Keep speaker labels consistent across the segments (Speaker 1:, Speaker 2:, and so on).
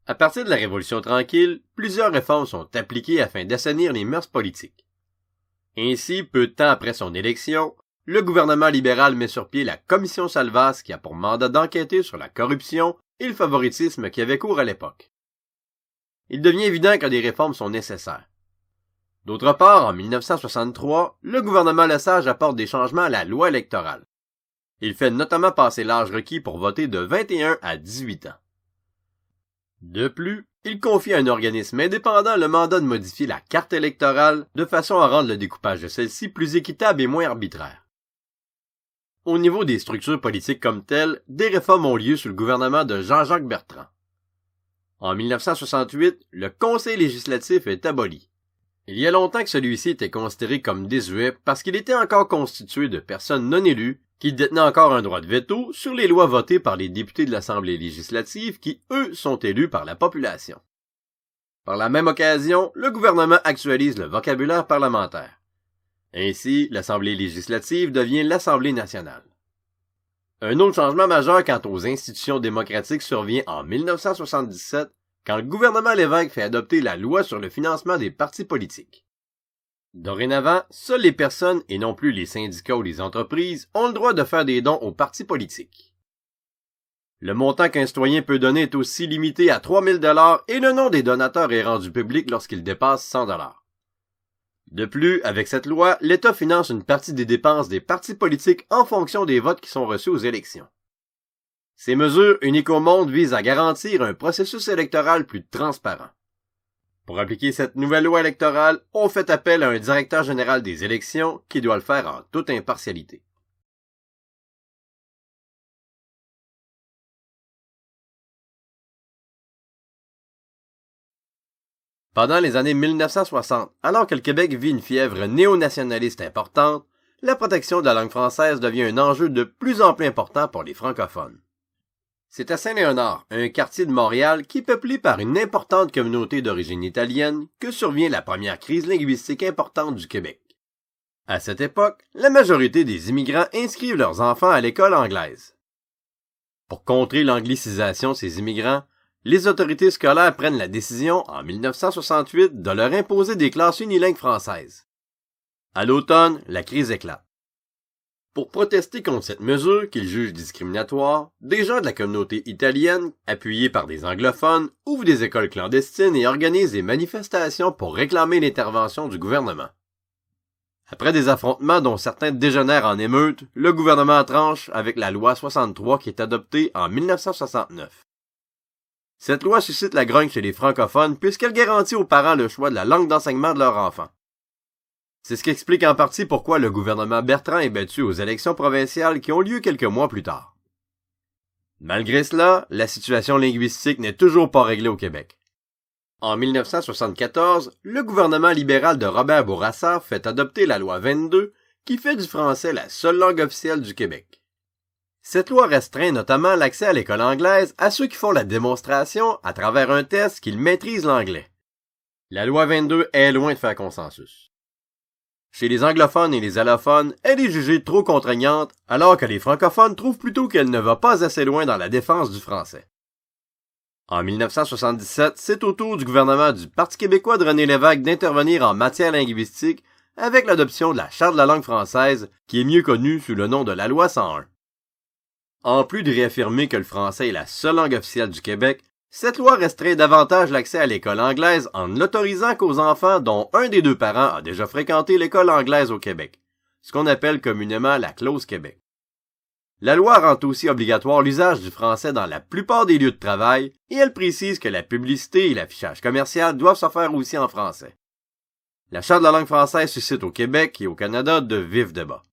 Speaker 1: À partir de la Révolution tranquille, plusieurs réformes sont appliquées afin d'assainir les mœurs politiques. Ainsi, peu de temps après son élection, le gouvernement libéral met sur pied la Commission Salvas qui a pour mandat d'enquêter sur la corruption et le favoritisme qui avait cours à l'époque. Il devient évident que des réformes sont nécessaires. D'autre part, en 1963, le gouvernement Lesage apporte des changements à la loi électorale. Il fait notamment passer l'âge requis pour voter de 21 à 18 ans. De plus, il confie à un organisme indépendant le mandat de modifier la carte électorale de façon à rendre le découpage de celle-ci plus équitable et moins arbitraire. Au niveau des structures politiques comme telles, des réformes ont lieu sous le gouvernement de Jean-Jacques Bertrand. En 1968, le Conseil législatif est aboli. Il y a longtemps que celui-ci était considéré comme désuet parce qu'il était encore constitué de personnes non élues qui détenaient encore un droit de veto sur les lois votées par les députés de l'Assemblée législative qui, eux, sont élus par la population. Par la même occasion, le gouvernement actualise le vocabulaire parlementaire. Ainsi, l'Assemblée législative devient l'Assemblée nationale. Un autre changement majeur quant aux institutions démocratiques survient en 1977, quand le gouvernement Lévesque fait adopter la loi sur le financement des partis politiques. Dorénavant, seules les personnes et non plus les syndicats ou les entreprises ont le droit de faire des dons aux partis politiques. Le montant qu'un citoyen peut donner est aussi limité à 3 000 $ et le nom des donateurs est rendu public lorsqu'il dépasse 100 $. De plus, avec cette loi, l'État finance une partie des dépenses des partis politiques en fonction des votes qui sont reçus aux élections. Ces mesures uniques au monde visent à garantir un processus électoral plus transparent. Pour appliquer cette nouvelle loi électorale, on fait appel à un directeur général des élections qui doit le faire en toute impartialité. Pendant les années 1960, alors que le Québec vit une fièvre néo-nationaliste importante, la protection de la langue française devient un enjeu de plus en plus important pour les francophones. C'est à Saint-Léonard, un quartier de Montréal qui est peuplé par une importante communauté d'origine italienne, que survient la première crise linguistique importante du Québec. À cette époque, la majorité des immigrants inscrivent leurs enfants à l'école anglaise. Pour contrer l'anglicisation de ces immigrants, les autorités scolaires prennent la décision, en 1968, de leur imposer des classes unilingues françaises. À l'automne, la crise éclate. Pour protester contre cette mesure qu'ils jugent discriminatoire, des gens de la communauté italienne, appuyés par des anglophones, ouvrent des écoles clandestines et organisent des manifestations pour réclamer l'intervention du gouvernement. Après des affrontements dont certains dégénèrent en émeute, le gouvernement tranche avec la loi 63 qui est adoptée en 1969. Cette loi suscite la grogne chez les francophones puisqu'elle garantit aux parents le choix de la langue d'enseignement de leur enfant. C'est ce qui explique en partie pourquoi le gouvernement Bertrand est battu aux élections provinciales qui ont lieu quelques mois plus tard. Malgré cela, la situation linguistique n'est toujours pas réglée au Québec. En 1974, le gouvernement libéral de Robert Bourassa fait adopter la loi 22 qui fait du français la seule langue officielle du Québec. Cette loi restreint notamment l'accès à l'école anglaise à ceux qui font la démonstration à travers un test qu'ils maîtrisent l'anglais. La loi 22 est loin de faire consensus. Chez les anglophones et les allophones, elle est jugée trop contraignante, alors que les francophones trouvent plutôt qu'elle ne va pas assez loin dans la défense du français. En 1977, c'est au tour du gouvernement du Parti québécois de René Lévesque d'intervenir en matière linguistique avec l'adoption de la Charte de la langue française, qui est mieux connue sous le nom de la loi 101. En plus de réaffirmer que le français est la seule langue officielle du Québec, cette loi restreint davantage l'accès à l'école anglaise en ne l'autorisant qu'aux enfants dont un des deux parents a déjà fréquenté l'école anglaise au Québec, ce qu'on appelle communément la clause Québec. La loi rend aussi obligatoire l'usage du français dans la plupart des lieux de travail et elle précise que la publicité et l'affichage commercial doivent se faire aussi en français. La Charte de la langue française suscite au Québec et au Canada de vifs débats.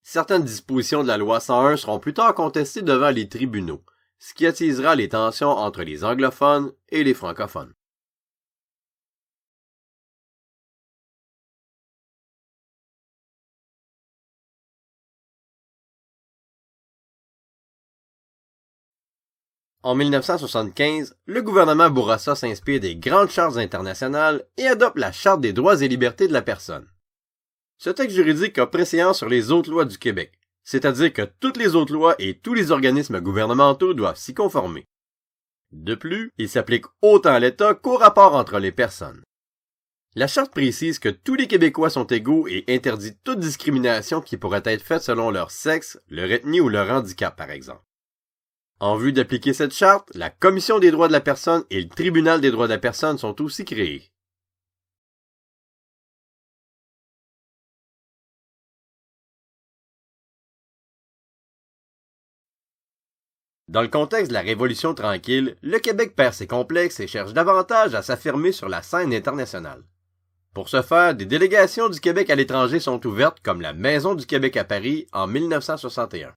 Speaker 1: Certaines dispositions de la loi 101 seront plus tard contestées devant les tribunaux, ce qui attisera les tensions entre les anglophones et les francophones. En 1975, le gouvernement Bourassa s'inspire des grandes chartes internationales et adopte la Charte des droits et libertés de la personne. Ce texte juridique a préséance sur les autres lois du Québec, c'est-à-dire que toutes les autres lois et tous les organismes gouvernementaux doivent s'y conformer. De plus, il s'applique autant à l'État qu'au rapport entre les personnes. La Charte précise que tous les Québécois sont égaux et interdit toute discrimination qui pourrait être faite selon leur sexe, leur ethnie ou leur handicap, par exemple. En vue d'appliquer cette charte, la Commission des droits de la personne et le Tribunal des droits de la personne sont aussi créés. Dans le contexte de la Révolution tranquille, le Québec perd ses complexes et cherche davantage à s'affirmer sur la scène internationale. Pour ce faire, des délégations du Québec à l'étranger sont ouvertes comme la Maison du Québec à Paris en 1961.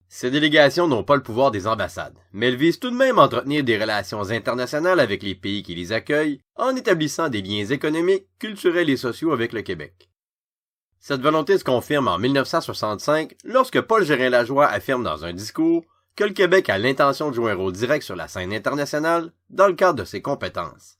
Speaker 1: Ces délégations n'ont pas le pouvoir des ambassades, mais elles visent tout de même à entretenir des relations internationales avec les pays qui les accueillent en établissant des liens économiques, culturels et sociaux avec le Québec. Cette volonté se confirme en 1965 lorsque Paul Gérin-Lajoie affirme dans un discours que le Québec a l'intention de jouer un rôle direct sur la scène internationale dans le cadre de ses compétences.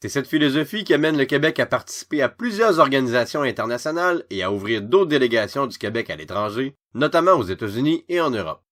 Speaker 1: C'est cette philosophie qui amène le Québec à participer à plusieurs organisations internationales et à ouvrir d'autres délégations du Québec à l'étranger, notamment aux États-Unis et en Europe.